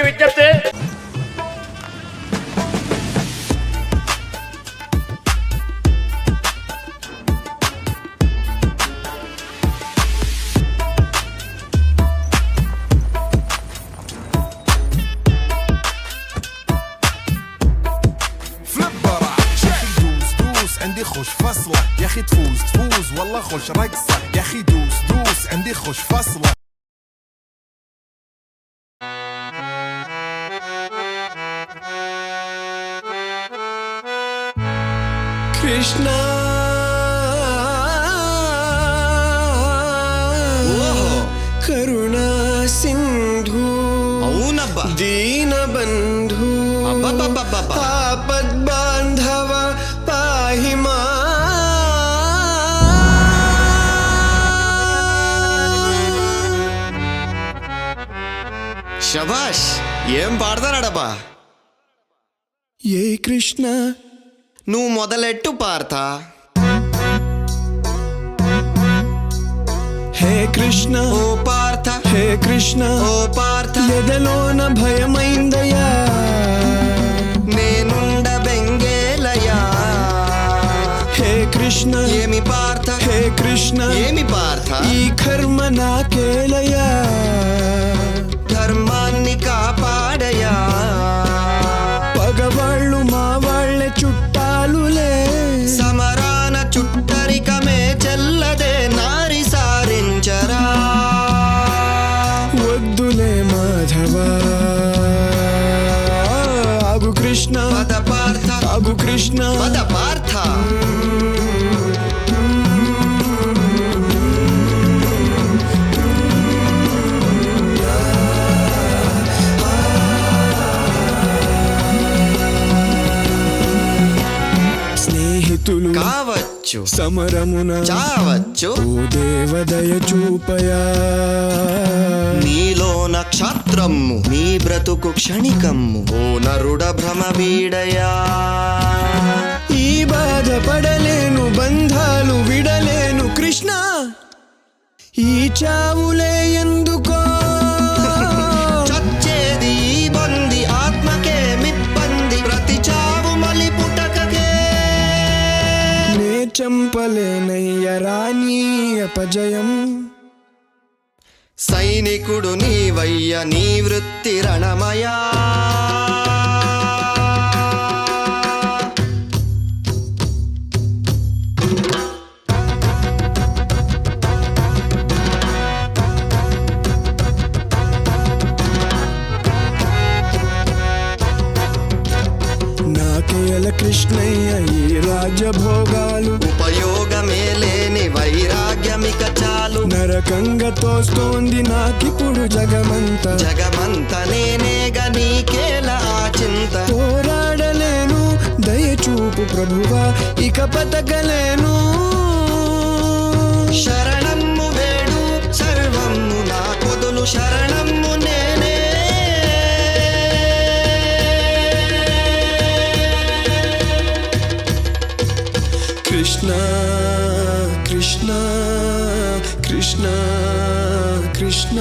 విజ్ఞప్తి. عندي خوش فصلة يا اخي تفوز تفوز والله خوش رقصة يا اخي دوس دوس عندي خوش فصلة. కృష్ణ కరుణా సింధు అవునబ్బా దీన బంధు ఆపద్ బాంధవ పాహి మా. శభాష్, ఏం పాడతారాడబ్బా. ఏ కృష్ణ నువ్వు మొదలెట్టు పార్తా. హే కృష్ణ ఓ పార్థ, హే కృష్ణ ఓ పార్థ, ఎదలోన భయమైందయ్యా నేనుండ బెంగేలయా. హే కృష్ణ ఏమి పార్థ, హే కృష్ణ ఏమి పార్థ, ఈ కర్మ నాకేలయ్యా ధర్మాన్ని కాపాడయా. పగవాళ్ళు మా వాళ్ళ చుట్టాలులే సమరాన చుట్టరికమే చెల్లదే నారి సారించరా. వద్దులే మాధవ ఆగు కృష్ణ పద పార్థ, ఆగు కృష్ణ పద పార్థ. స్నేహితులు కావచ్చు, సమరమున చావచ్చు, ఓ దేవదయ చూపయా. నీలో నక్షత్రము నీ బ్రతుకు క్షణికమ్ము ఓ నరుడ భ్రమ వీడయా. ఈ బాధపడలేను బంధాలు విడలేను కృష్ణ ఈ చావులే ఎందుకో. చచ్చేది ఈ బంది ఆత్మకే మిప్పంది ప్రతి చావు మలి పుటకకే. నే చంపలేనయ్య రాణి అపజయం. సైనికుడు నీవయ్య నీ వృత్తి రణమయా. నాకేల కృష్ణయ్య ఈ రాజభోగాలు ఉపయోగమే లేని వైరాగ్యమిక చాలు. నరకంగా తోస్తోంది నాకిప్పుడు జగమంత. జగమంత నేనేగా నీకేల ఆ చింత. పోరాడలేను దయచూపు ప్రభువా ఇక బతకలేను. శరణమ్ము వేడు సర్వమ్ము నా పొదులు శరణమ్ము నేనే. కృష్ణ కృష్ణ కృష్ణ కృష్ణ